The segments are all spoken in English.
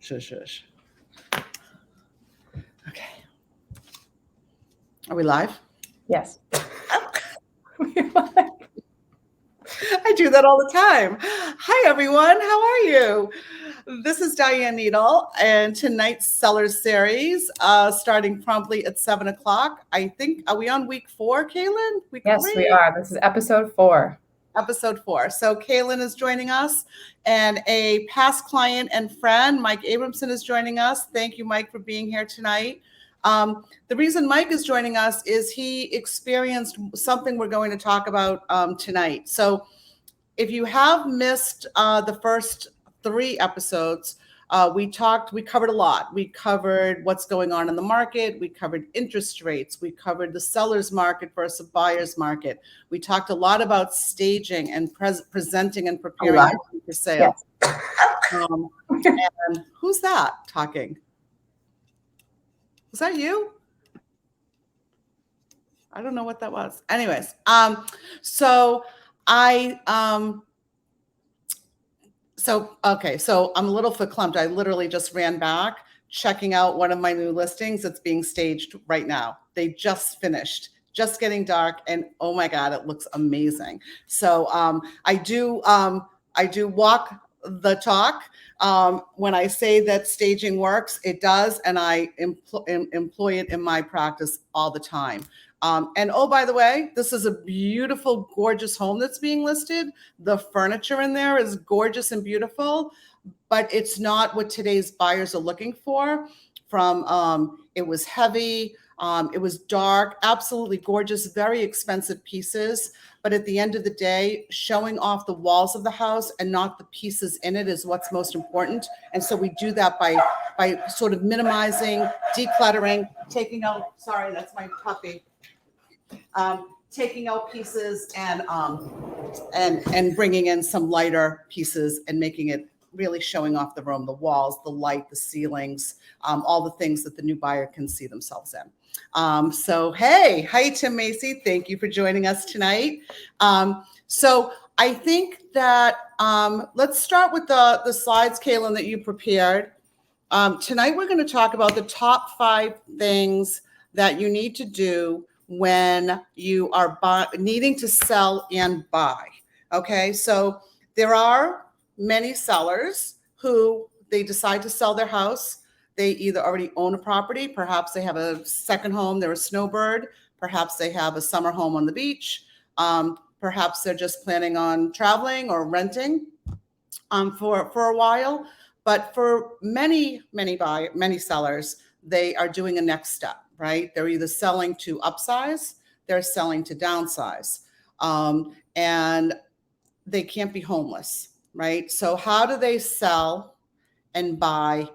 Shush. Okay. Are we live? Yes. I do that all the time. Hi, everyone. How are you? This is Diane Needle, and tonight's Sellers Series, starting promptly at 7 o'clock. I think, are we on week 4, Kaylin? Yes, we are. This is episode 4. Episode 4. So Kaylin is joining us, and a past client and friend, Mike Abramson, is joining us. Thank you, Mike, for being here tonight. The reason Mike is joining us is he experienced something we're going to talk about tonight. So if you have missed the first 3 episodes, we covered a lot. We covered what's going on in the market. We covered interest rates. We covered the seller's market versus buyer's market. We talked a lot about staging and presenting and preparing for sale. Yes. And who's that talking? Was that you? I don't know what that was. Anyways, so I'm a little verklempt. I literally just ran back, checking out one of my new listings that's being staged right now. They just finished, just getting dark, and oh my God, it looks amazing. So I do walk the talk. When I say that staging works, it does, and I employ it in my practice all the time. And oh, by the way, this is a beautiful, gorgeous home that's being listed. The furniture in there is gorgeous and beautiful, but it's not what today's buyers are looking for. It was heavy, it was dark, absolutely gorgeous, very expensive pieces. But at the end of the day, showing off the walls of the house and not the pieces in it is what's most important. And so we do that by sort of minimizing, decluttering, taking out, sorry, that's my puppy. Taking out pieces and bringing in some lighter pieces and making it really showing off the room, the walls, the light, the ceilings, all the things that the new buyer can see themselves in. So, hey, hi, Tim Macy. Thank you for joining us tonight. So I think that let's start with the slides, Kaylin, that you prepared. Tonight, we're going to talk about the top 5 things that you need to do when you are needing to sell and buy. Okay, so there are many sellers who they decide to sell their house. They either already own a property, perhaps they have a second home, they're a snowbird, perhaps they have a summer home on the beach, perhaps they're just planning on traveling or renting for a while. But for many sellers, they are doing a next step. Right? They're either selling to upsize, they're selling to downsize, and they can't be homeless, right? So how do they sell and buy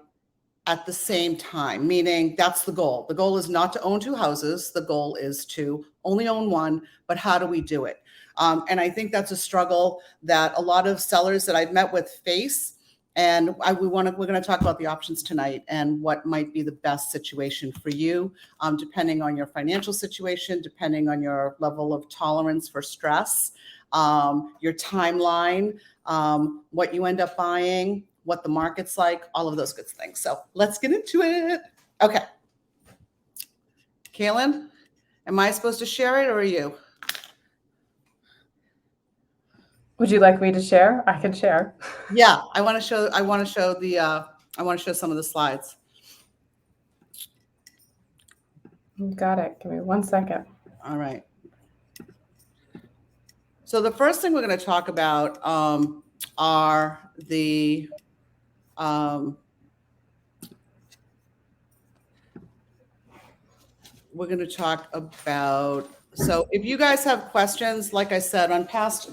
at the same time? Meaning that's the goal. The goal is not to own 2 houses. The goal is to only own one, but how do we do it? And I think that's a struggle that a lot of sellers that I've met with face. And we're going to talk about the options tonight and what might be the best situation for you, depending on your financial situation, depending on your level of tolerance for stress, your timeline, what you end up buying, what the market's like, all of those good things. So let's get into it. Okay. Kaylin, am I supposed to share it or are you? Would you like me to share? I can share. Yeah, I want to show some of the slides. Got it. Give me 1 second. All right. So the first thing we're going to talk about are the we're going to talk about. So if you guys have questions, like I said, on past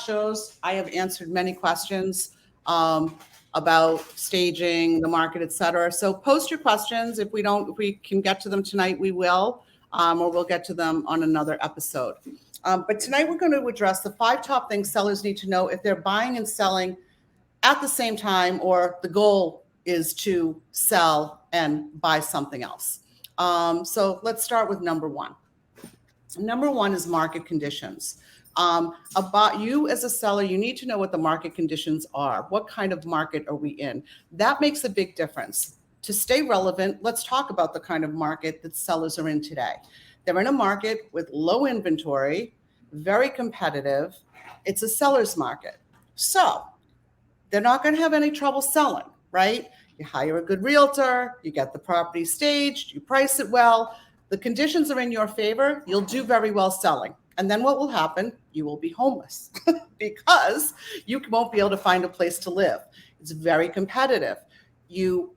shows, I have answered many questions about staging, the market, et cetera. So post your questions. If we can get to them tonight, we will, or we'll get to them on another episode. But tonight we're going to address the 5 top things sellers need to know if they're buying and selling at the same time, or the goal is to sell and buy something else. So let's start with number 1. Number 1 is market conditions. About you as a seller, you need to know what the market conditions are. What kind of market are we in? That makes a big difference. To stay relevant, let's talk about the kind of market that sellers are in today. They're in a market with low inventory, very competitive. It's a seller's market. So they're not going to have any trouble selling, right? You hire a good realtor, you get the property staged, you price it well. The conditions are in your favor, you'll do very well selling. And then what will happen? You will be homeless because you won't be able to find a place to live. It's very competitive. You'll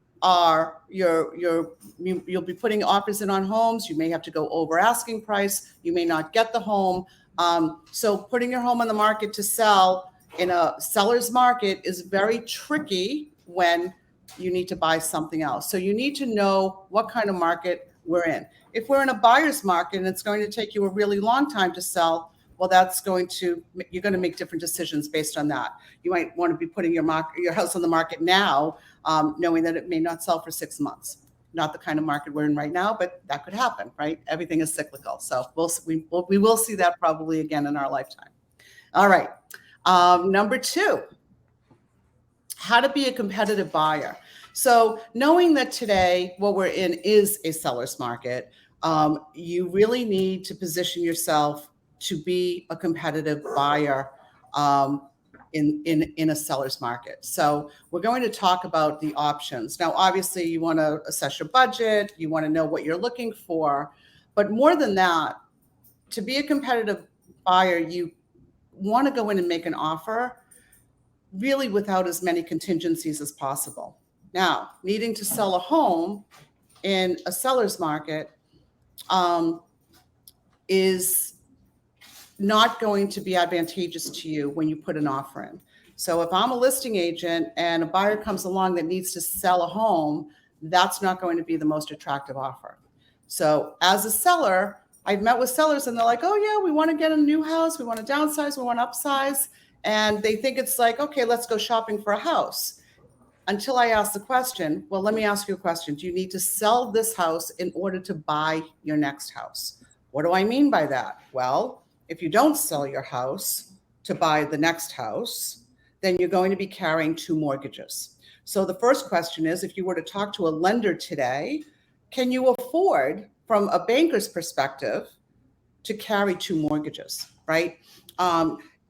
be putting offers in on homes. You may have to go over asking price. You may not get the home. So putting your home on the market to sell in a seller's market is very tricky when you need to buy something else. So you need to know what kind of market we're in. If we're in a buyer's market and it's going to take you a really long time to sell, well, you're going to make different decisions based on that. You might want to be putting your house on the market now, knowing that it may not sell for 6 months. Not the kind of market we're in right now, but that could happen, right? Everything is cyclical. So we will see that probably again in our lifetime. All right. Number 2, how to be a competitive buyer. So knowing that today what we're in is a seller's market, you really need to position yourself to be a competitive buyer in a seller's market. So we're going to talk about the options. Now, obviously, you want to assess your budget, you want to know what you're looking for, but more than that, to be a competitive buyer, you want to go in and make an offer really without as many contingencies as possible. Now, needing to sell a home in a seller's market is not going to be advantageous to you when you put an offer in. So if I'm a listing agent and a buyer comes along that needs to sell a home, that's not going to be the most attractive offer. So as a seller, I've met with sellers and they're like, oh yeah, we want to get a new house, we want to downsize, we want to upsize. And they think it's like, okay, let's go shopping for a house. Until I ask the question, well, let me ask you a question. Do you need to sell this house in order to buy your next house? What do I mean by that? Well, if you don't sell your house to buy the next house, then you're going to be carrying 2 mortgages. So the first question is, if you were to talk to a lender today, can you afford, from a banker's perspective, to carry 2 mortgages, right?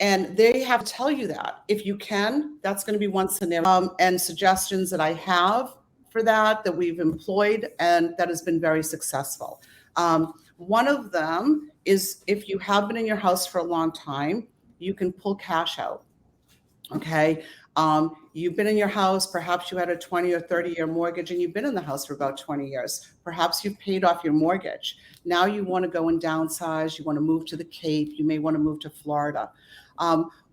And they have to tell you that. If you can, that's going to be one scenario. And suggestions that I have for that we've employed and that has been very successful. One of them is if you have been in your house for a long time, you can pull cash out. Okay. You've been in your house, perhaps you had a 20 or 30-year mortgage and you've been in the house for about 20 years. Perhaps you've paid off your mortgage. Now you want to go and downsize, you want to move to the Cape, you may want to move to Florida.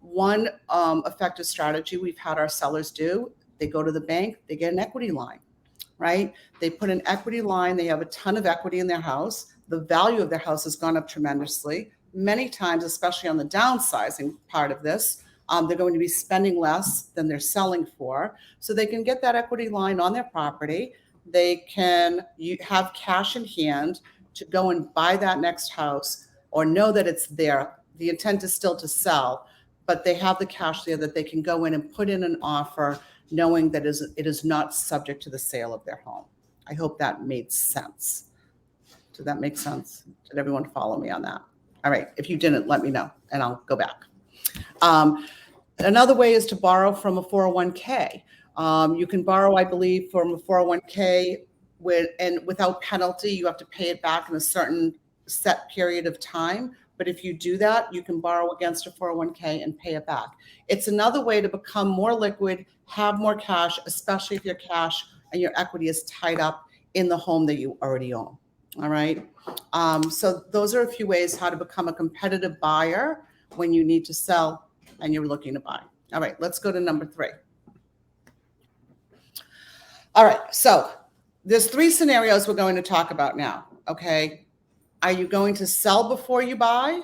One effective strategy we've had our sellers do, they go to the bank, they get an equity line, right? They put an equity line, they have a ton of equity in their house. The value of their house has gone up tremendously. Many times, especially on the downsizing part of this, they're going to be spending less than they're selling for. So they can get that equity line on their property. They can have cash in hand to go and buy that next house or know that it's there. The intent is still to sell, but they have the cash there that they can go in and put in an offer knowing that it is not subject to the sale of their home. I hope that made sense. Did that make sense? Did everyone follow me on that? All right. If you didn't, let me know and I'll go back. Another way is to borrow from a 401k. You can borrow, I believe, from a 401k without penalty. You have to pay it back in a certain set period of time. But if you do that, you can borrow against a 401k and pay it back. It's another way to become more liquid, have more cash, especially if your cash and your equity is tied up in the home that you already own. All right. So those are a few ways how to become a competitive buyer when you need to sell and you're looking to buy. All right, let's go to number 3. All right, so there's 3 scenarios we're going to talk about now, okay? Are you going to sell before you buy?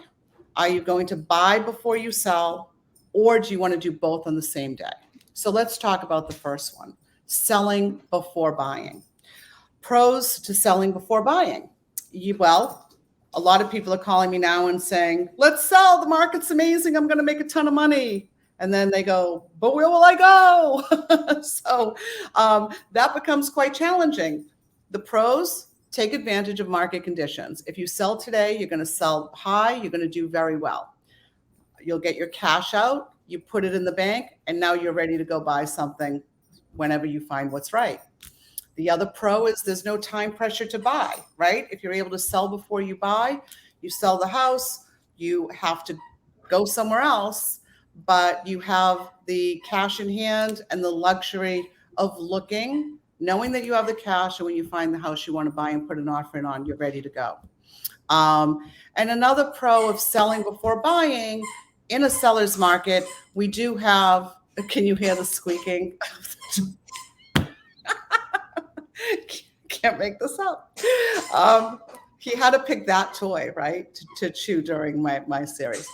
Are you going to buy before you sell? Or do you want to do both on the same day? So let's talk about the first one, selling before buying. Pros to selling before buying. Well, A lot of people are calling me now and saying, let's sell, the market's amazing, I'm going to make a ton of money. And then they go, but where will I go? So that becomes quite challenging. The pros: take advantage of market conditions. If you sell today, you're going to sell high, you're going to do very well. You'll get your cash out, you put it in the bank, and now you're ready to go buy something whenever you find what's right. The other pro is there's no time pressure to buy, right? If you're able to sell before you buy, you sell the house, you have to go somewhere else, but you have the cash in hand and the luxury of looking, knowing that you have the cash, and when you find the house you want to buy and put an offer in on, you're ready to go. And another pro of selling before buying in a seller's market, we do have, can you hear the squeaking? Can't make this up. He had to pick that toy, right, to chew during my series.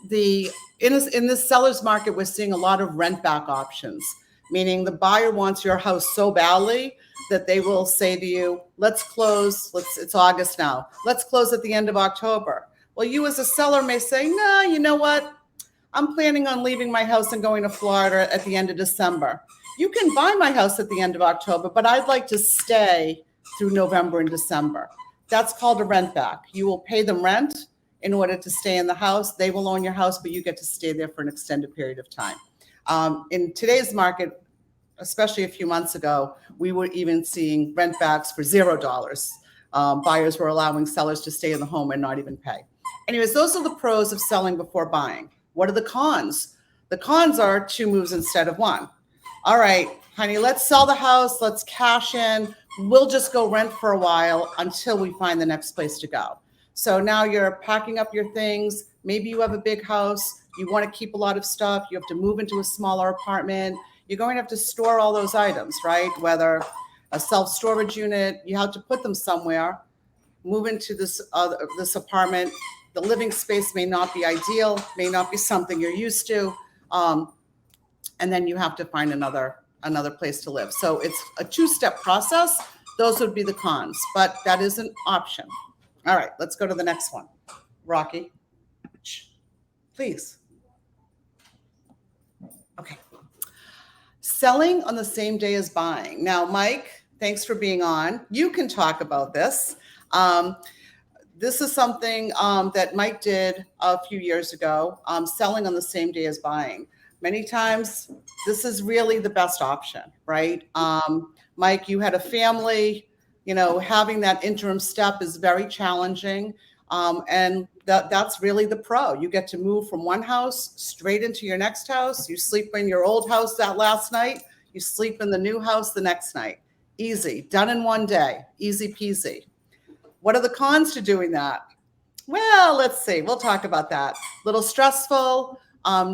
In this seller's market, we're seeing a lot of rent back options, meaning the buyer wants your house so badly that they will say to you, let's close, it's August now, let's close at the end of October. Well, you as a seller may say, no, you know what? I'm planning on leaving my house and going to Florida at the end of December. You can buy my house at the end of October, but I'd like to stay through November and December. That's called a rent back. You will pay them rent in order to stay in the house. They will own your house, but you get to stay there for an extended period of time. In today's market, especially a few months ago, we were even seeing rent backs for $0. Buyers were allowing sellers to stay in the home and not even pay. Anyways, those are the pros of selling before buying. What are the cons? The cons are 2 moves instead of 1. All right, honey, let's sell the house. Let's cash in. We'll just go rent for a while until we find the next place to go. So now you're packing up your things. Maybe you have a big house. You want to keep a lot of stuff. You have to move into a smaller apartment. You're going to have to store all those items, right? Whether a self-storage unit, you have to put them somewhere. Move into this apartment. The living space may not be ideal, may not be something you're used to. And then you have to find another place to live. So it's a 2-step process. Those would be the cons, but that is an option. All right, let's go to the next one. Rocky, please. Okay. Selling on the same day as buying. Now, Mike, thanks for being on. You can talk about this. This is something that Mike did a few years ago, selling on the same day as buying. Many times, this is really the best option, right? Mike, you had a family, having that interim step is very challenging. And that's really the pro. You get to move from one house straight into your next house. You sleep in your old house that last night. You sleep in the new house the next night. Easy, done in one day, easy peasy. What are the cons to doing that? Well, let's see. We'll talk about that. Little stressful.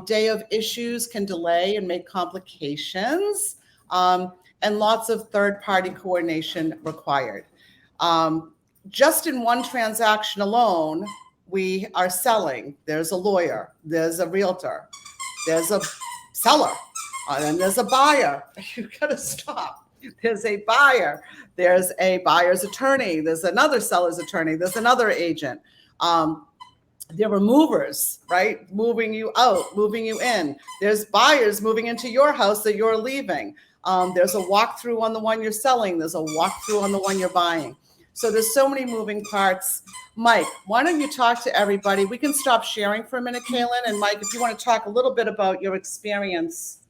Day of issues can delay and make complications, and lots of third-party coordination required. Just in one transaction alone, we are selling. There's a lawyer, there's a realtor, there's a seller, and there's a buyer. You gotta stop. There's a buyer, there's a buyer's attorney, there's another seller's attorney, there's another agent. There were movers, right? Moving you out, moving you in. There's buyers moving into your house that you're leaving. There's a walkthrough on the one you're selling. There's a walkthrough on the one you're buying. So there's so many moving parts. Mike, why don't you talk to everybody? We can stop sharing for a minute, Kaylin. And Mike, if you want to talk a little bit about your experience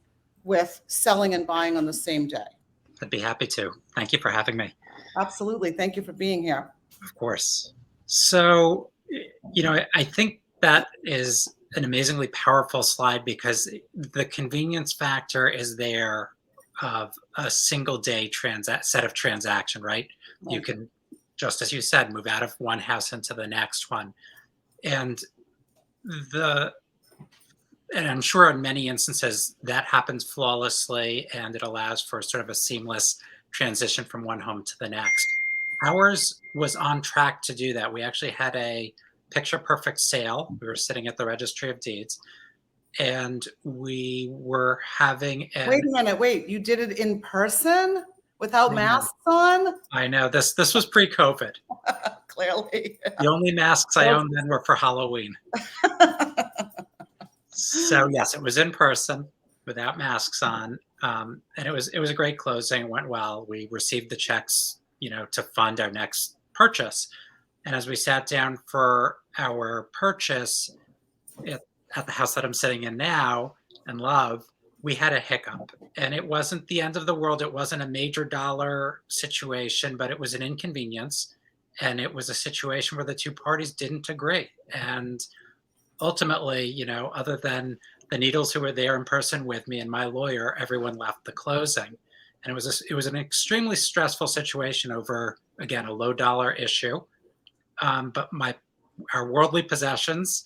with selling and buying on the same day. I'd be happy to. Thank you for having me. Absolutely. Thank you for being here. Of course. So, I think that is an amazingly powerful slide because the convenience factor is there of a single day set of transaction, right? You can, just as you said, move out of one house into the next one. And I'm sure in many instances that happens flawlessly and it allows for sort of a seamless transition from one home to the next. Ours was on track to do that. We actually had a picture perfect sale. We were sitting at the Registry of Deeds and we were having Wait a minute. Wait, you did it in person? without I know. masks on? I know. This was pre-COVID. Clearly. The only masks I owned then were for Halloween. So yes, it was in person without masks on, and it was a great closing. It went well. We received the checks, to fund our next purchase. And as we sat down for our purchase at, at the house that I'm sitting in now and love, we had a hiccup, and it wasn't the end of the world. It wasn't a major dollar situation, but it was an inconvenience, and it was a situation where the two parties didn't agree. And ultimately, other than the needles who were there in person with me and my lawyer, everyone left the closing. And it was an extremely stressful situation over, again, a low dollar issue. But our worldly possessions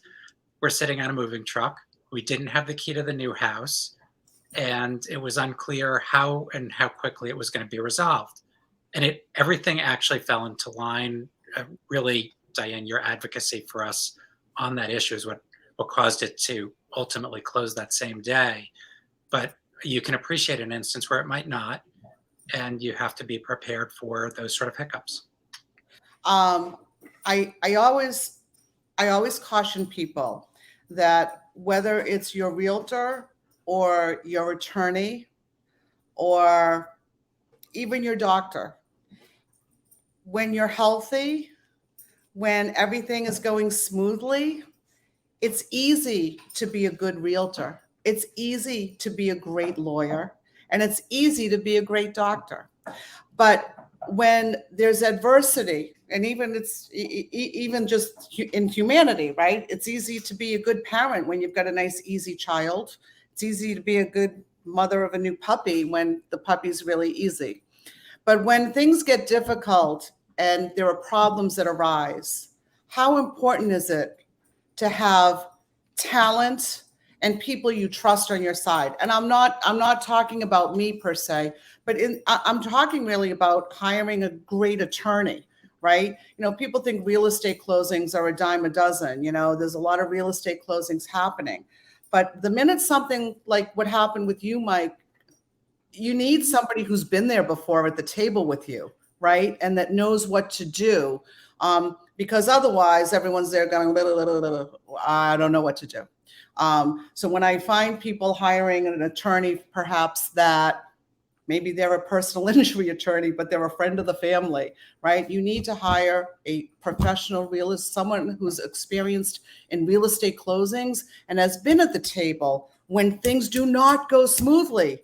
were sitting on a moving truck. We didn't have the key to the new house, and it was unclear how and how quickly it was going to be resolved. And everything actually fell into line. Really, Diane, your advocacy for us on that issue is what caused it to ultimately close that same day. But you can appreciate an instance where it might not, and you have to be prepared for those sort of hiccups. I always caution people that whether it's your realtor or your attorney or even your doctor, when you're healthy, when everything is going smoothly, it's easy to be a good realtor. It's easy to be a great lawyer, and it's easy to be a great doctor. But when there's adversity, and even just in humanity, right? It's easy to be a good parent when you've got a nice, easy child. It's easy to be a good mother of a new puppy when the puppy's really easy. But when things get difficult and there are problems that arise, how important is it to have talent and people you trust on your side? And I'm not talking about me per se, but I'm talking really about hiring a great attorney, right? People think real estate closings are a dime a dozen. There's a lot of real estate closings happening. But the minute something like what happened with you, Mike, you need somebody who's been there before at the table with you, right? And that knows what to do. Because otherwise everyone's there going, I don't know what to do. So when I find people hiring an attorney, perhaps that maybe they're a personal injury attorney, but they're a friend of the family, right? You need to hire a professional realist, someone who's experienced in real estate closings and has been at the table when things do not go smoothly,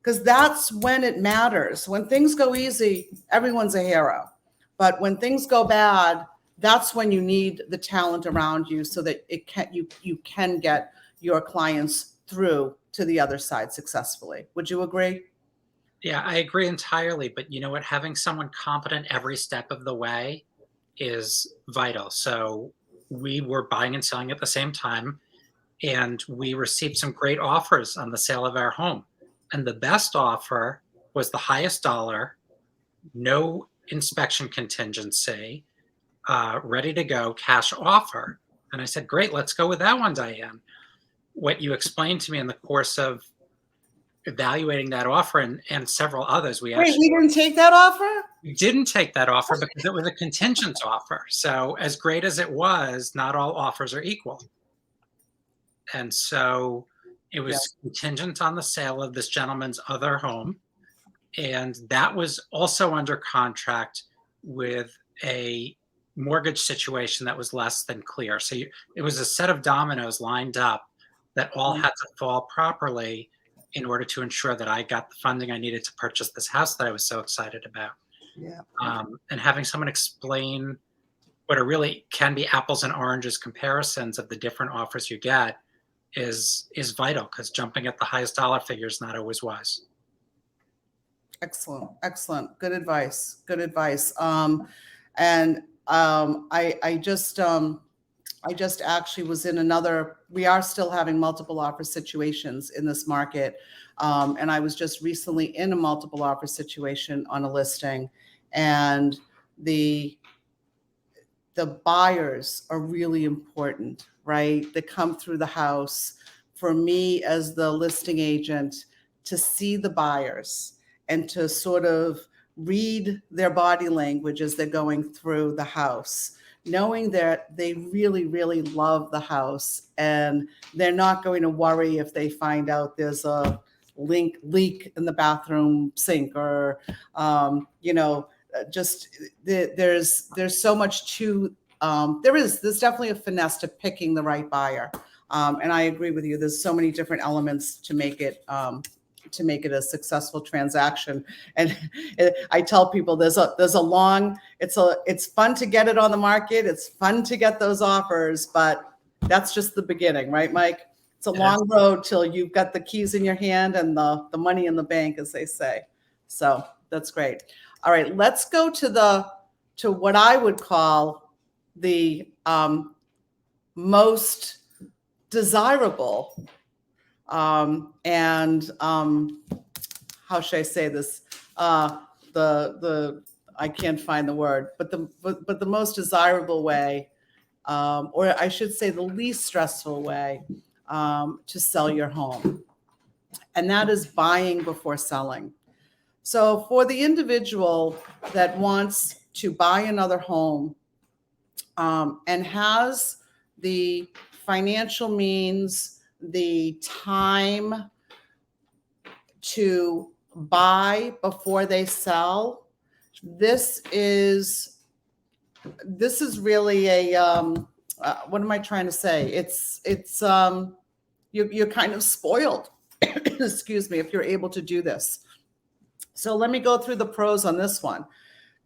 because that's when it matters. When things go easy, everyone's a hero. But when things go bad, that's when you need the talent around you so that you can get your clients through to the other side successfully. Would you agree? Yeah, I agree entirely. But you know what? Having someone competent every step of the way is vital. So we were buying and selling at the same time, and we received some great offers on the sale of our home. And the best offer was the highest dollar, no inspection contingency, ready to go cash offer. And I said, great, let's go with that one, Diane. What you explained to me in the course of evaluating that offer and several others, we didn't take that offer? didn't take that offer because it was a contingent offer. So as great as it was, not all offers are equal. And so it was contingent on the sale of this gentleman's other home. And that was also under contract with a mortgage situation that was less than clear. So it was a set of dominoes lined up that all had to fall properly in order to ensure that I got the funding I needed to purchase this house that I was so excited about. Yeah. And having someone explain what it really can be apples and oranges comparisons of the different offers you get is vital, because jumping at the highest dollar figure is not always wise. Excellent. Good advice. I just actually was in we are still having multiple offer situations in this market. And I was just recently in a multiple offer situation on a listing, and the buyers are really important, right? They come through the house. For me as the listing agent, to see the buyers and to sort of read their body language as they're going through the house, knowing that they really, really love the house and they're not going to worry if they find out there's a leak in the bathroom sink or, just there's so much to, there's definitely a finesse to picking the right buyer. And I agree with you. There's so many different elements to make it a successful transaction. And I tell people there's a long, it's fun to get it on the market. It's fun to get those offers, but that's just the beginning, right, Mike? It's a long road till you've got the keys in your hand and the money in the bank, as they say. So that's great. All right, let's go to what I would call the most desirable and how should I say this? I can't find the word, but the most desirable way, or I should say the least stressful way to sell your home, and that is buying before selling. So for the individual that wants to buy another home and has the financial means, the time to buy before they sell, this is really a what am I trying to say? It's you're kind of spoiled, excuse me, if you're able to do this. So let me go through the pros on this one.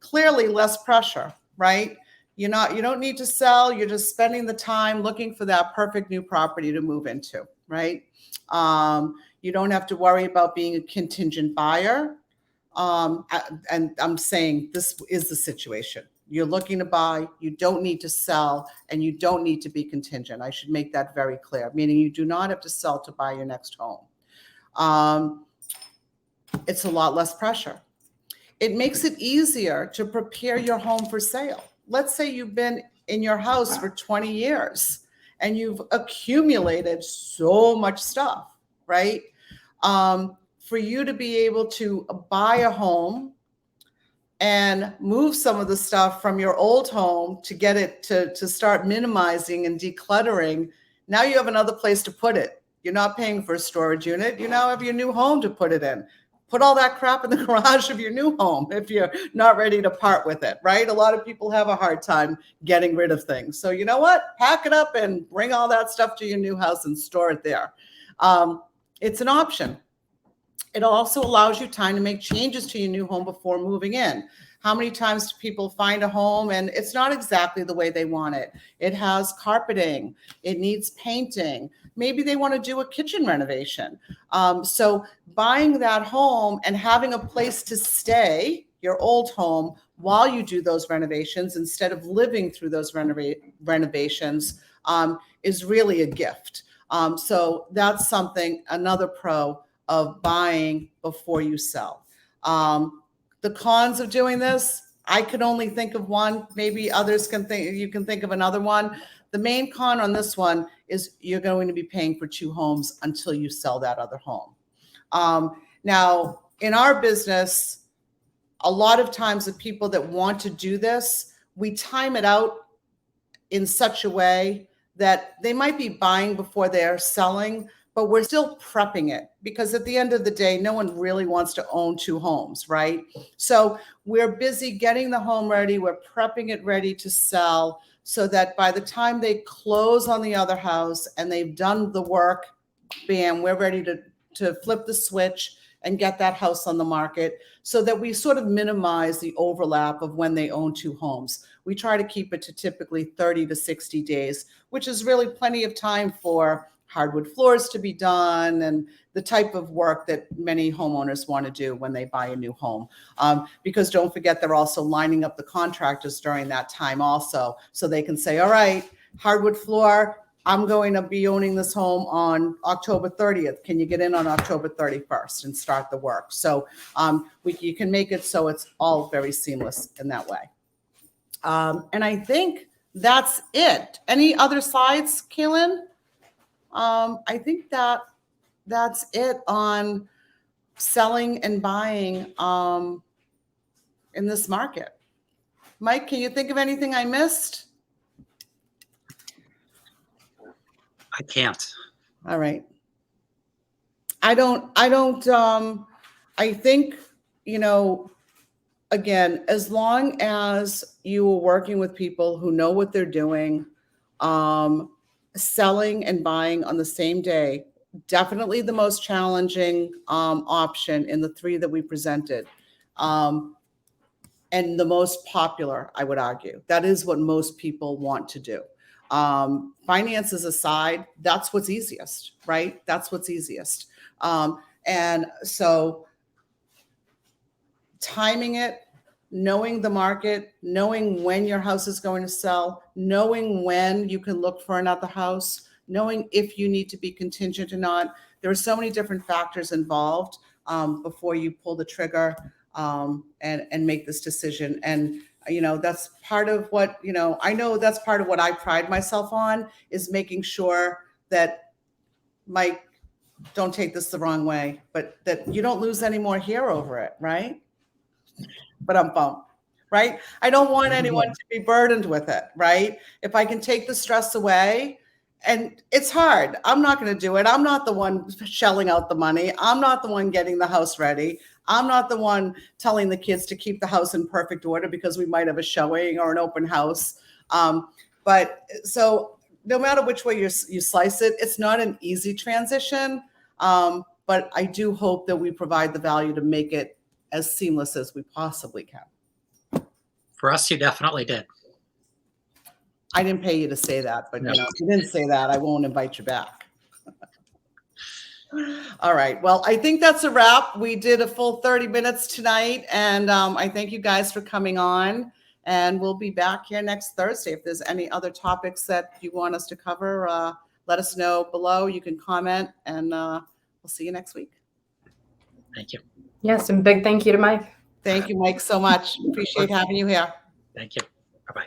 Clearly less pressure, right? You don't need to sell. You're just spending the time looking for that perfect new property to move into, right? You don't have to worry about being a contingent buyer. And I'm saying this is the situation. You're looking to buy, you don't need to sell, and you don't need to be contingent. I should make that very clear, meaning you do not have to sell to buy your next home. It's a lot less pressure. It makes it easier to prepare your home for sale. Let's say you've been in your house for 20 years and you've accumulated so much stuff, right? For you to be able to buy a home and move some of the stuff from your old home to get it to start minimizing and decluttering, now you have another place to put it. You're not paying for a storage unit. You now have your new home to put it in. Put all that crap in the garage of your new home if you're not ready to part with it, right? A lot of people have a hard time getting rid of things. So you know what? Pack it up and bring all that stuff to your new house and store it there. It's an option. It also allows you time to make changes to your new home before moving in. How many times do people find a home and it's not exactly the way they want it? It has carpeting, it needs painting. Maybe they want to do a kitchen renovation. So buying that home and having a place to stay, your old home, while you do those renovations, instead of living through those renovations, is really a gift. So that's another pro of buying before you sell. The cons of doing this, I could only think of one. Maybe others you can think of another one. The main con on this one is you're going to be paying for two homes until you sell that other home. Now, in our business, a lot of times the people that want to do this, we time it out in such a way that they might be buying before they're selling, but we're still prepping it because at the end of the day, no one really wants to own two homes, right? So we're busy getting the home ready. We're prepping it ready to sell so that by the time they close on the other house and they've done the work, bam, we're ready to flip the switch and get that house on the market so that we sort of minimize the overlap of when they own two homes. We try to keep it to typically 30 to 60 days, which is really plenty of time for hardwood floors to be done and the type of work that many homeowners want to do when they buy a new home. Because don't forget, they're also lining up the contractors during that time also. So they can say, all right, hardwood floor, I'm going to be owning this home on October 30th. Can you get in on October 31st and start the work? So you can make it so it's all very seamless in that way. And I think that's it. Any other slides, Kaylin? I think that's it on selling and buying in this market. Mike, can you think of anything I missed? I can't. All right. I think, again, as long as you are working with people who know what they're doing, selling and buying on the same day, definitely the most challenging option in the three that we presented. And the most popular, I would argue. That is what most people want to do. Finances aside, that's what's easiest, right? That's what's easiest. And so timing it, knowing the market, knowing when your house is going to sell, knowing when you can look for another house, knowing if you need to be contingent or not. There are so many different factors involved before you pull the trigger and make this decision. And, that's part of what, I know that's part of what I pride myself on, is making sure that, Mike, don't take this the wrong way, but that you don't lose any more hair over it, right? But I'm bummed, right? I don't want anyone to be burdened with it, right? If I can take the stress away, and it's hard. I'm not going to do it. I'm not the one shelling out the money. I'm not the one getting the house ready. I'm not the one telling the kids to keep the house in perfect order because we might have a showing or an open house. But so no matter which way you slice it, it's not an easy transition. But I do hope that we provide the value to make it as seamless as we possibly can. For us, you definitely did. I didn't pay you to say that, but if you didn't say that, I won't invite you back. All right. Well, I think that's a wrap. We did a full 30 minutes tonight, and I thank you guys for coming on. And we'll be back here next Thursday. If there's any other topics that you want us to cover, let us know below. You can comment, and we'll see you next week. Thank you. Yes, and big thank you to Mike. Thank you, Mike, so much. Appreciate having you here. Thank you. Bye-bye.